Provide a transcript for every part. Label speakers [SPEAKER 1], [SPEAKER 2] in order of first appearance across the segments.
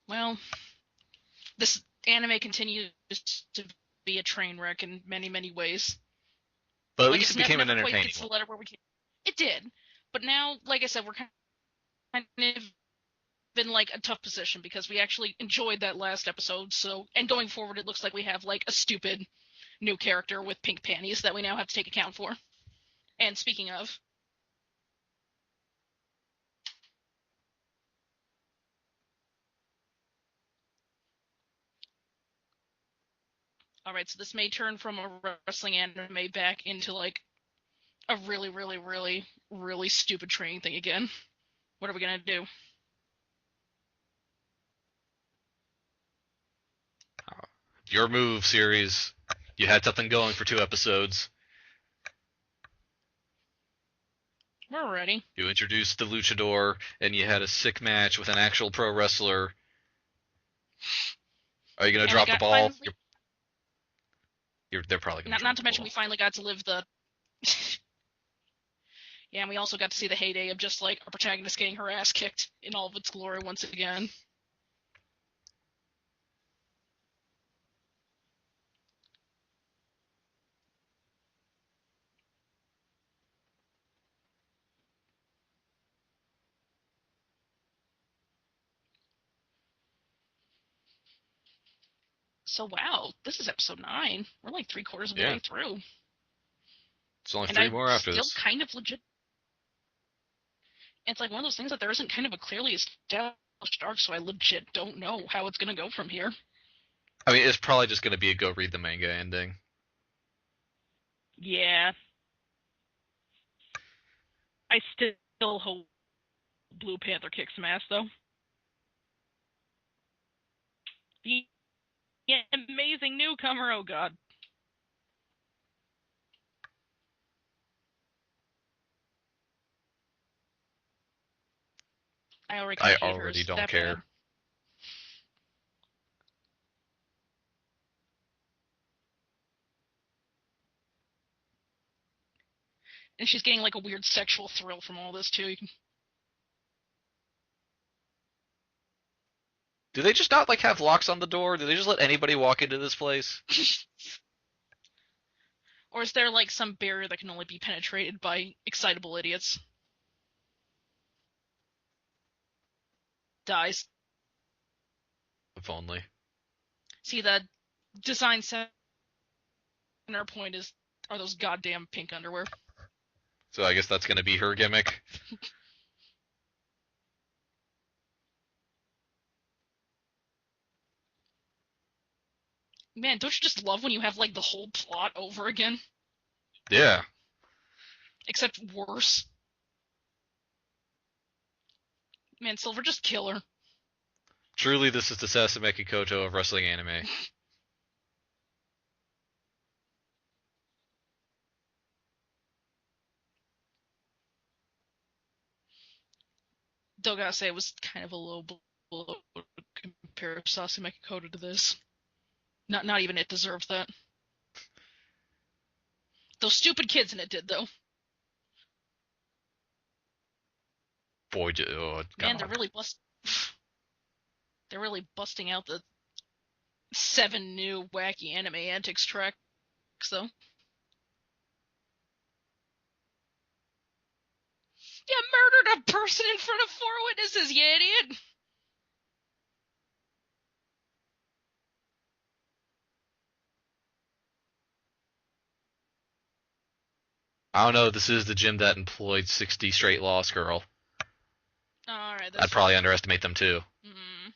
[SPEAKER 1] Well, this anime continues to be a train wreck in many, many ways.
[SPEAKER 2] But at
[SPEAKER 1] Like,
[SPEAKER 2] least
[SPEAKER 1] it's
[SPEAKER 2] it became an
[SPEAKER 1] never quite
[SPEAKER 2] entertaining
[SPEAKER 1] gets to the
[SPEAKER 2] one.
[SPEAKER 1] letter where we can. It did, but now, like I said, we're kind of in like a tough position because we actually enjoyed that last episode. So, and going forward, it looks like we have like a stupid new character with pink panties that we now have to take account for. And speaking of, all right, so this may turn from a wrestling anime back into like a really, really, really, really stupid training thing again. What are we gonna do?
[SPEAKER 2] Your move series. You had something going for 2 episodes.
[SPEAKER 1] We're ready.
[SPEAKER 2] You introduced the luchador, and you had a sick match with an actual pro wrestler. Are you gonna
[SPEAKER 1] And we
[SPEAKER 2] drop the
[SPEAKER 1] got
[SPEAKER 2] ball?
[SPEAKER 1] finally,
[SPEAKER 2] They're probably gonna
[SPEAKER 1] not
[SPEAKER 2] drop
[SPEAKER 1] to
[SPEAKER 2] the
[SPEAKER 1] mention we
[SPEAKER 2] ball.
[SPEAKER 1] finally got to live the. Yeah, and we also got to see the heyday of just like a protagonist getting her ass kicked in all of its glory once again. So wow, this is episode 9. We're like 3/4 of the
[SPEAKER 2] Yeah,
[SPEAKER 1] way through,
[SPEAKER 2] it's only
[SPEAKER 1] and
[SPEAKER 2] 3
[SPEAKER 1] I'm
[SPEAKER 2] more after
[SPEAKER 1] still
[SPEAKER 2] this.
[SPEAKER 1] kind of legit. It's like one of those things that there isn't kind of a clearly established arc, so I legit don't know how it's gonna go from here.
[SPEAKER 2] I mean, it's probably just gonna be a go read the manga ending.
[SPEAKER 1] Yeah, I still hope Blue Panther kicks some ass though. The amazing newcomer. Oh god. I already kind
[SPEAKER 2] I
[SPEAKER 1] of hate her.
[SPEAKER 2] already
[SPEAKER 1] Is
[SPEAKER 2] don't
[SPEAKER 1] that
[SPEAKER 2] care.
[SPEAKER 1] bad? And she's getting like a weird sexual thrill from all this too.
[SPEAKER 2] Do they just not like have locks on the door? Do they just let anybody walk into this place?
[SPEAKER 1] Or is there like some barrier that can only be penetrated by excitable idiots? Dies.
[SPEAKER 2] If only.
[SPEAKER 1] See, the design center point are those goddamn pink underwear.
[SPEAKER 2] So I guess that's gonna be her gimmick.
[SPEAKER 1] Man, don't you just love when you have like the whole plot over again?
[SPEAKER 2] Yeah.
[SPEAKER 1] Except worse. Man, Silver, just kill her.
[SPEAKER 2] Truly, this is the Sasameki Koto of wrestling anime.
[SPEAKER 1] Though gotta say, it was kind of a low blow to compare Sasame Koto to this. Not even it deserved that. Those stupid kids in it did, though.
[SPEAKER 2] Boy, oh
[SPEAKER 1] Man,
[SPEAKER 2] god.
[SPEAKER 1] they're really busting out the 7 new wacky anime antics tracks, though. You murdered a person in front of 4 witnesses, you idiot!
[SPEAKER 2] I don't know. This is the gym that employed 60 straight lost girl.
[SPEAKER 1] Alright, that's
[SPEAKER 2] I'd
[SPEAKER 1] fair.
[SPEAKER 2] probably underestimate them too.
[SPEAKER 1] Mm.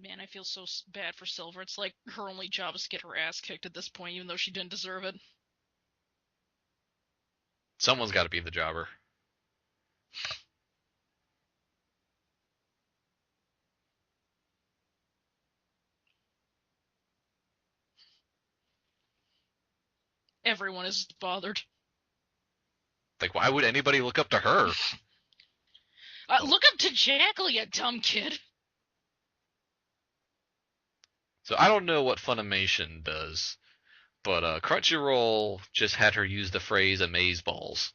[SPEAKER 1] Man, I feel so bad for Silver. It's like her only job is to get her ass kicked at this point, even though she didn't deserve it.
[SPEAKER 2] Someone's got to be the jobber.
[SPEAKER 1] Everyone is bothered.
[SPEAKER 2] Like, why would anybody look up to her?
[SPEAKER 1] Look up to Jackal, you dumb kid.
[SPEAKER 2] So I don't know what Funimation does, but CrunchyRoll just had her use the phrase "amazeballs."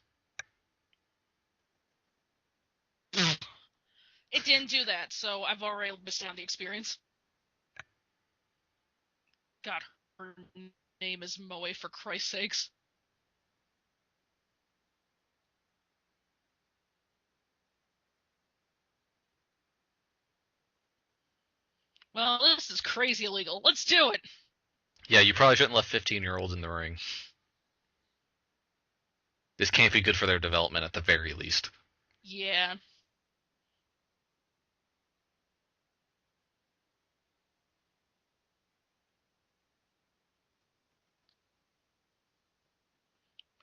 [SPEAKER 1] It didn't do that, so I've already missed out on the experience. God, her name is Moe, for Christ's sakes. Well, this is crazy illegal. Let's do it!
[SPEAKER 2] Yeah, you probably shouldn't let 15-year-olds in the ring. This can't be good for their development at the very least.
[SPEAKER 1] Yeah.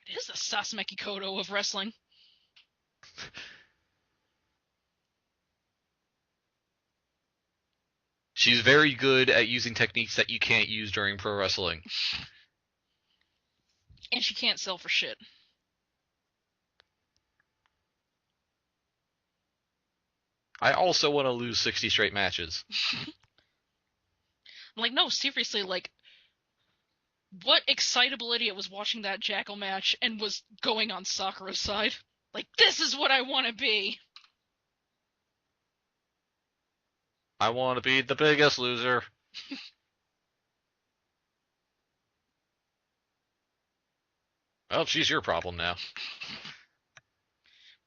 [SPEAKER 1] It is the Sasumeki Kodo of wrestling.
[SPEAKER 2] She's very good at using techniques that you can't use during pro wrestling.
[SPEAKER 1] And she can't sell for shit.
[SPEAKER 2] I also want to lose 60 straight matches.
[SPEAKER 1] I'm like, no, seriously, like, what excitability it was watching that Jackal match and was going on Sakura's side. Like, this is what I want to be.
[SPEAKER 2] I want to be the biggest loser. Well, she's your problem now.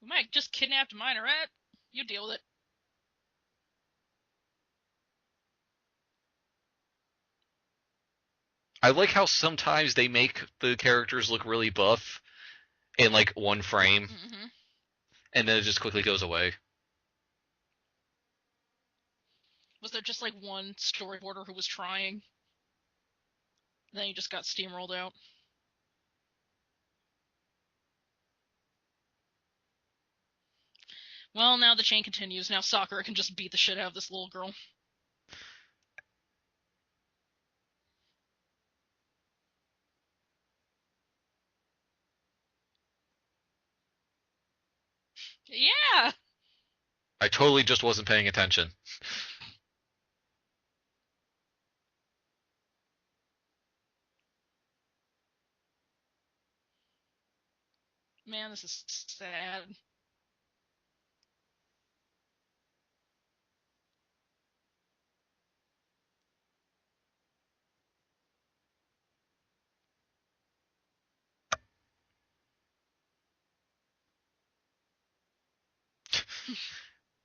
[SPEAKER 1] We might just kidnapped a minorette. You deal with it.
[SPEAKER 2] I like how sometimes they make the characters look really buff in like one frame, and then it just quickly goes away.
[SPEAKER 1] Was there just like one storyboarder who was trying? And then he just got steamrolled out. Well, now the chain continues. Now Sakura can just beat the shit out of this little girl. Yeah!
[SPEAKER 2] I totally just wasn't paying attention.
[SPEAKER 1] Man, this is sad.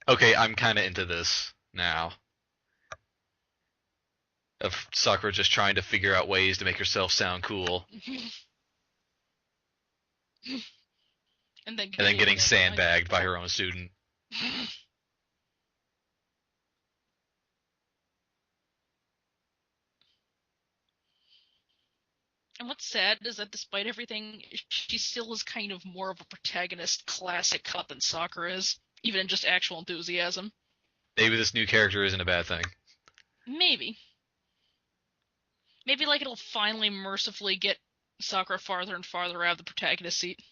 [SPEAKER 2] Okay, I'm kind of into this now. Of Sakura just trying to figure out ways to make herself sound cool.
[SPEAKER 1] And then
[SPEAKER 2] getting sandbagged by her own student.
[SPEAKER 1] And what's sad is that despite everything, she still is kind of more of a protagonist classic cut than Sakura is, even in just actual enthusiasm.
[SPEAKER 2] Maybe this new character isn't a bad thing.
[SPEAKER 1] Maybe. Maybe like it'll finally mercifully get Sakura farther and farther out of the protagonist seat.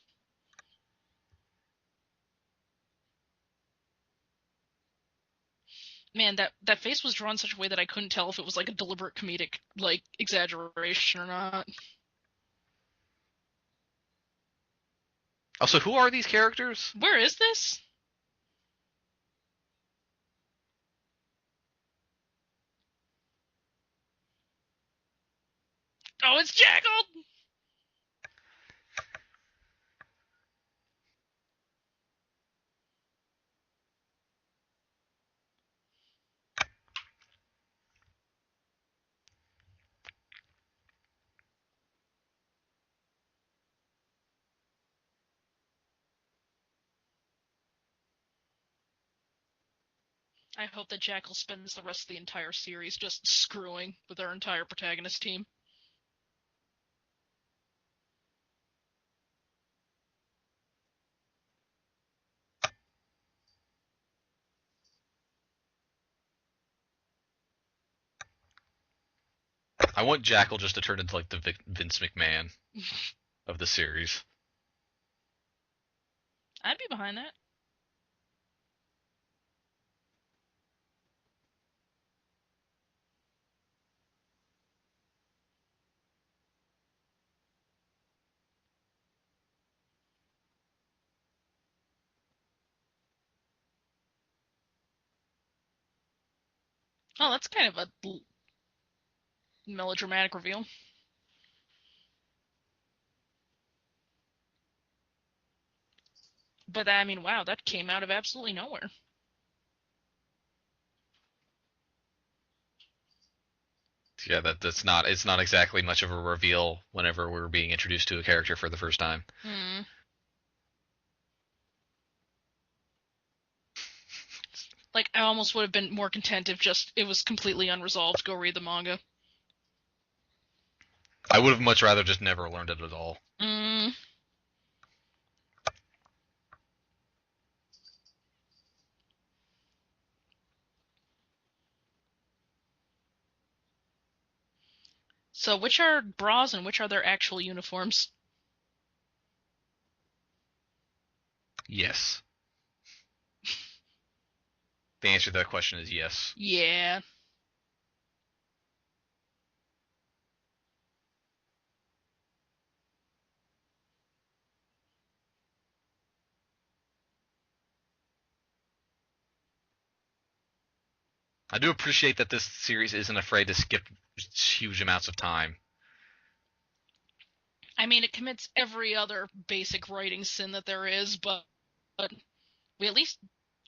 [SPEAKER 1] Man, that face was drawn in such a way that I couldn't tell if it was like a deliberate comedic like exaggeration or not.
[SPEAKER 2] Also, who are these characters?
[SPEAKER 1] Where is this? Oh, it's Jackal! I hope that Jackal spends the rest of the entire series just screwing with our entire protagonist team.
[SPEAKER 2] I want Jackal just to turn into like the Vince McMahon of the series.
[SPEAKER 1] I'd be behind that. Oh, that's kind of a melodramatic reveal. But I mean, wow, that came out of absolutely nowhere.
[SPEAKER 2] Yeah, that's not it's not exactly much of a reveal whenever we're being introduced to a character for the first time.
[SPEAKER 1] Hmm. Like, I almost would have been more content if just it was completely unresolved. Go read the manga.
[SPEAKER 2] I would have much rather just never learned it at all.
[SPEAKER 1] Mm. So, which are bras and which are their actual uniforms?
[SPEAKER 2] Yes. The answer to that question is yes.
[SPEAKER 1] Yeah.
[SPEAKER 2] I do appreciate that this series isn't afraid to skip huge amounts of time.
[SPEAKER 1] I mean, it commits every other basic writing sin that there is, but we at least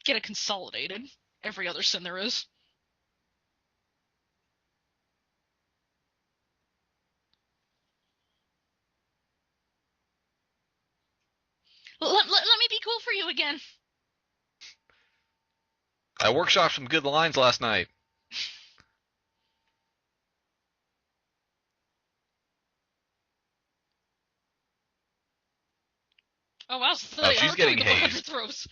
[SPEAKER 1] get it consolidated. Every other sin there is. Let me be cool for you again.
[SPEAKER 2] I workshopped some good lines last night.
[SPEAKER 1] Oh wow,
[SPEAKER 2] Oh,
[SPEAKER 1] I
[SPEAKER 2] she's
[SPEAKER 1] like how we
[SPEAKER 2] getting
[SPEAKER 1] go 100
[SPEAKER 2] hazed.
[SPEAKER 1] throws.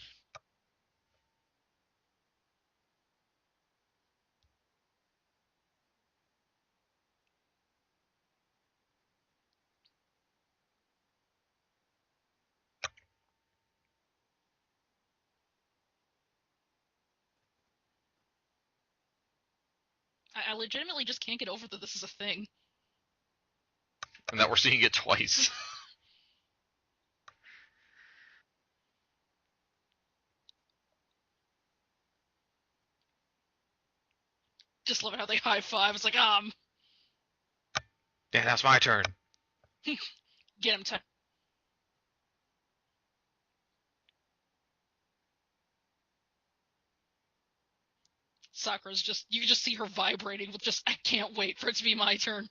[SPEAKER 1] I legitimately just can't get over that this is a thing.
[SPEAKER 2] And that we're seeing it twice.
[SPEAKER 1] Just love how they high five. It's like,
[SPEAKER 2] Yeah, that's my turn.
[SPEAKER 1] get him. Sakura's just, you just see her vibrating with just, I can't wait for it to be my turn.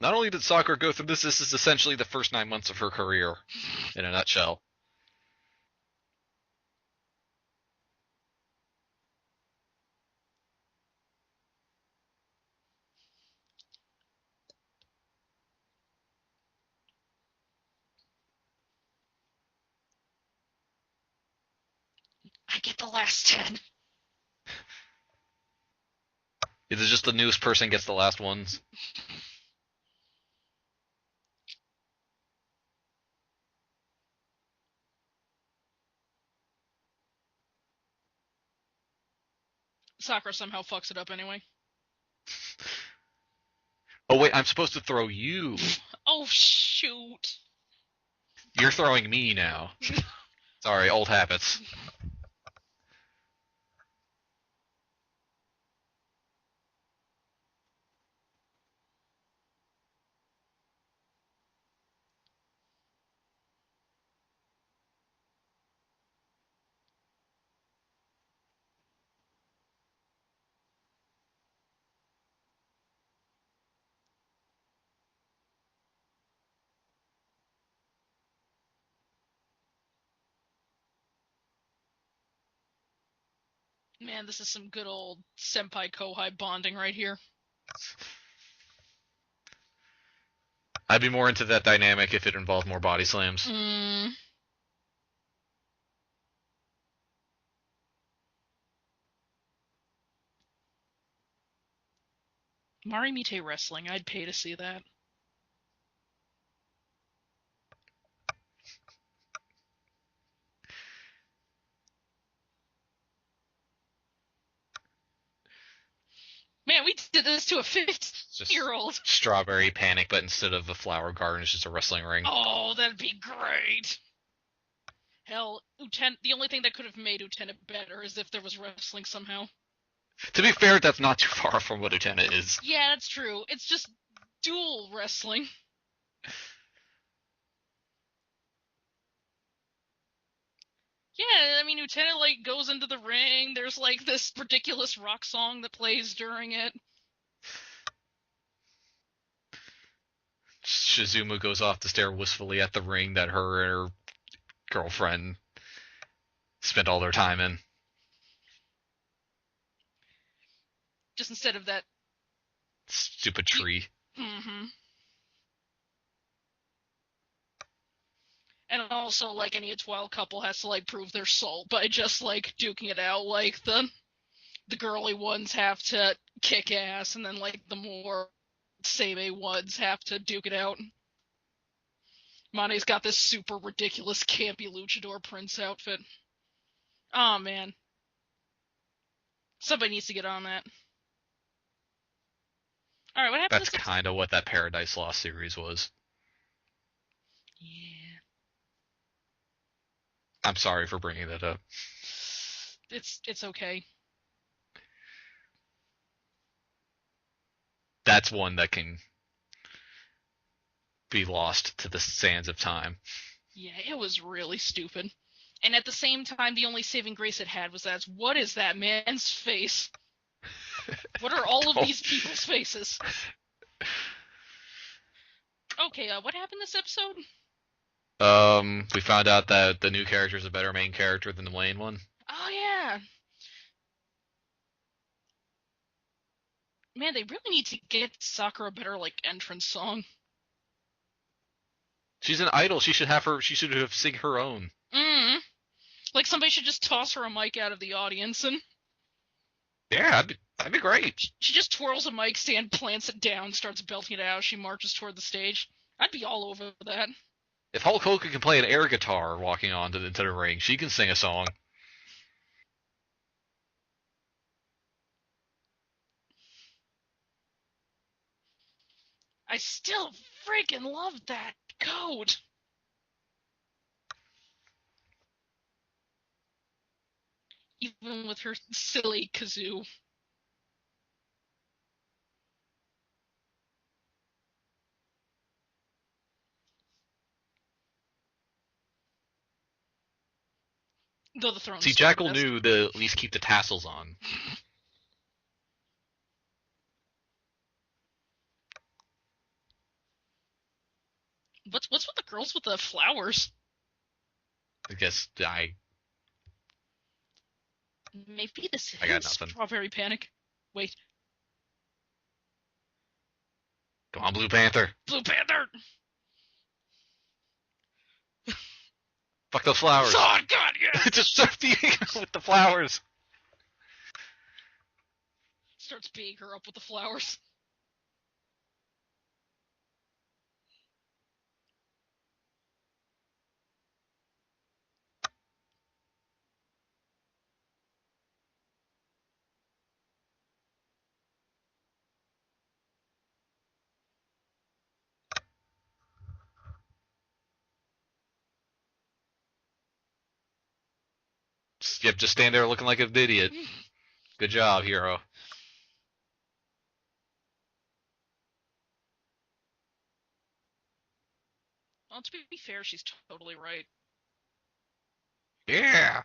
[SPEAKER 2] Not only did Sakura go through this, this is essentially the first 9 months of her career, in a nutshell.
[SPEAKER 1] I get the last 10.
[SPEAKER 2] It is just the newest person gets the last ones.
[SPEAKER 1] Sakura somehow fucks it up anyway.
[SPEAKER 2] Oh wait, I'm supposed to throw you.
[SPEAKER 1] Oh, shoot.
[SPEAKER 2] You're throwing me now. Sorry, old habits.
[SPEAKER 1] Man, this is some good old senpai-kohai bonding right here.
[SPEAKER 2] I'd be more into that dynamic if it involved more body slams.
[SPEAKER 1] Marimite wrestling, I'd pay to see that. Man, we did this to a
[SPEAKER 2] It's just
[SPEAKER 1] 50-year-old.
[SPEAKER 2] strawberry panic, but instead of a flower garden, it's just a wrestling ring.
[SPEAKER 1] Oh, that'd be great. Hell, the only thing that could have made Lieutenant better is if there was wrestling somehow.
[SPEAKER 2] To be fair, that's not too far from what Lieutenant is.
[SPEAKER 1] Yeah, that's true. It's just dual wrestling. Yeah, I mean, Lieutenant, like, goes into the ring. There's, like, this ridiculous rock song that plays during it.
[SPEAKER 2] Shizuma goes off to stare wistfully at the ring that her and her girlfriend spent all their time in.
[SPEAKER 1] Just instead of that
[SPEAKER 2] stupid tree.
[SPEAKER 1] Mm-hmm. And also, like, any Twelve couple has to, like, prove their soul by just, like, duking it out. Like, the girly ones have to kick ass, and then, like, the more Seimei ones have to duke it out. Mane's got this super ridiculous campy luchador prince outfit. Oh, man. Somebody needs to get on that. Alright, what happened?
[SPEAKER 2] That's kind of what that Paradise Lost series was.
[SPEAKER 1] Yeah.
[SPEAKER 2] I'm sorry for bringing that up.
[SPEAKER 1] It's okay.
[SPEAKER 2] That's one that can be lost to the sands of time.
[SPEAKER 1] Yeah, it was really stupid. And at the same time, the only saving grace it had was that, what is that man's face? What are all of these people's faces? Okay, what happened this episode?
[SPEAKER 2] We found out that the new character is a better main character than the main one.
[SPEAKER 1] Oh, yeah. Man, they really need to get Sakura a better, like, entrance song.
[SPEAKER 2] She's an idol. She should have sing her own.
[SPEAKER 1] Like, somebody should just toss her a mic out of the audience and...
[SPEAKER 2] Yeah, that'd be great.
[SPEAKER 1] She just twirls a mic stand, plants it down, starts belting it out. She marches toward the stage. I'd be all over that.
[SPEAKER 2] If Hulk Hogan can play an air guitar walking onto the ring, she can sing a song.
[SPEAKER 1] I still freaking love that coat. Even with her silly kazoo. Though the throne.
[SPEAKER 2] See, Jackal knew to at least keep the tassels on.
[SPEAKER 1] What's with the girls with the flowers?
[SPEAKER 2] I guess
[SPEAKER 1] Maybe this
[SPEAKER 2] I got nothing.
[SPEAKER 1] Strawberry Panic. Wait.
[SPEAKER 2] Come on, Blue Panther.
[SPEAKER 1] Blue Panther!
[SPEAKER 2] Fuck those flowers.
[SPEAKER 1] Oh, God, yeah!
[SPEAKER 2] Just start beating her with the flowers.
[SPEAKER 1] Starts beating her up with the flowers.
[SPEAKER 2] Yep, just stand there looking like an idiot. Good job, hero.
[SPEAKER 1] Well, to be fair, she's totally right.
[SPEAKER 2] Yeah.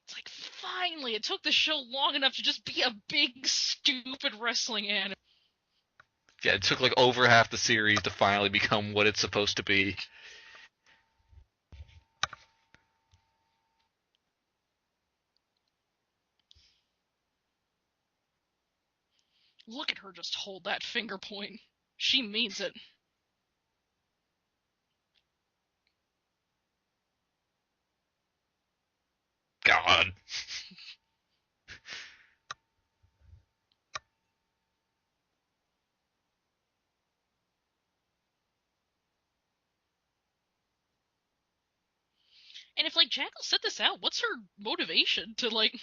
[SPEAKER 1] It's like, finally, it took the show long enough to just be a big, stupid wrestling anime.
[SPEAKER 2] Yeah, it took like over half the series to finally become what it's supposed to be.
[SPEAKER 1] Look at her just hold that finger point. She means it.
[SPEAKER 2] God.
[SPEAKER 1] And if, like, Jackal set this out, what's her motivation to, like...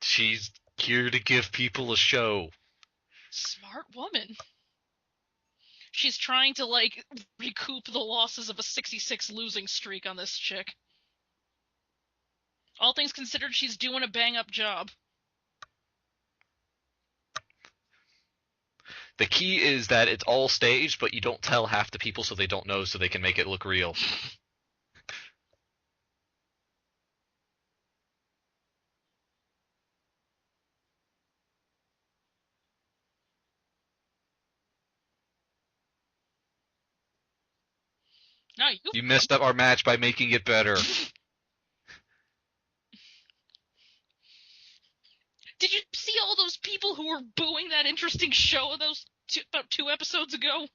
[SPEAKER 2] She's here to give people a show.
[SPEAKER 1] Smart woman. She's trying to, like, recoup the losses of a 66 losing streak on this chick. All things considered, she's doing a bang-up job.
[SPEAKER 2] The key is that it's all staged, but you don't tell half the people so they don't know, so they can make it look real.
[SPEAKER 1] No,
[SPEAKER 2] You messed up our match by making it better.
[SPEAKER 1] Did you see all those people who were booing that interesting show about 2 episodes ago?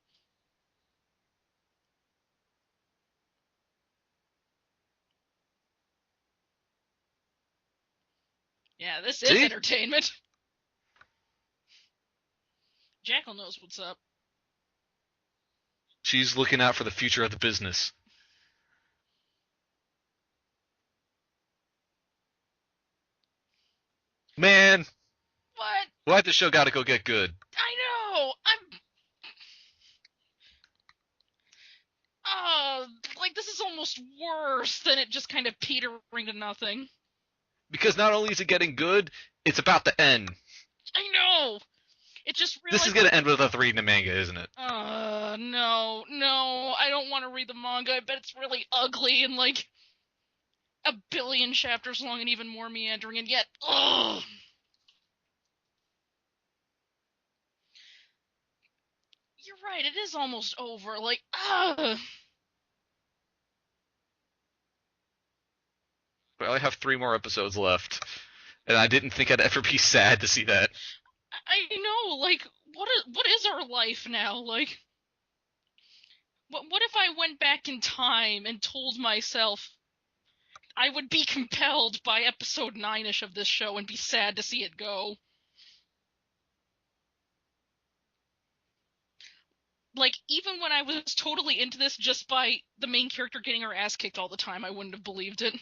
[SPEAKER 1] Yeah, this is entertainment. Jackal knows what's up.
[SPEAKER 2] She's looking out for the future of the business. Man!
[SPEAKER 1] What?
[SPEAKER 2] Why'd the show gotta go get good?
[SPEAKER 1] I know! like, this is almost worse than it just kind of petering to nothing.
[SPEAKER 2] Because not only is it getting good, it's about to end.
[SPEAKER 1] I know! It just
[SPEAKER 2] This is gonna end with us reading the manga, isn't it?
[SPEAKER 1] No, I don't want to read the manga. I bet it's really ugly and, like, 1 billion chapters long and even more meandering, and yet, ugh! You're right, it is almost over, like, ugh!
[SPEAKER 2] But I have 3 more episodes left, and I didn't think I'd ever be sad to see that.
[SPEAKER 1] I know, like, what is our life now? Like, what if I went back in time and told myself I would be compelled by episode 9-ish of this show and be sad to see it go? Like, even when I was totally into this just by the main character getting her ass kicked all the time, I wouldn't have believed it.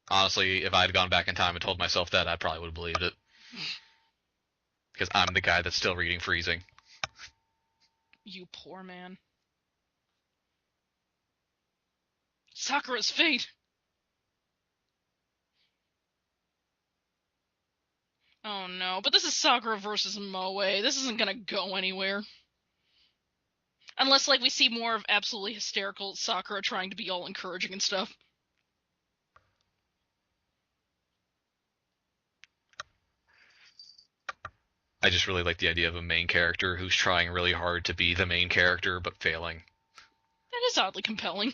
[SPEAKER 2] Honestly, if I had gone back in time and told myself that, I probably would have believed it. Because I'm the guy that's still reading Freezing.
[SPEAKER 1] You poor man. Sakura's fate! Oh no, but this is Sakura versus Moe. This isn't gonna go anywhere. Unless, like, we see more of absolutely hysterical Sakura trying to be all encouraging and stuff.
[SPEAKER 2] I just really like the idea of a main character who's trying really hard to be the main character, but failing.
[SPEAKER 1] That is oddly compelling.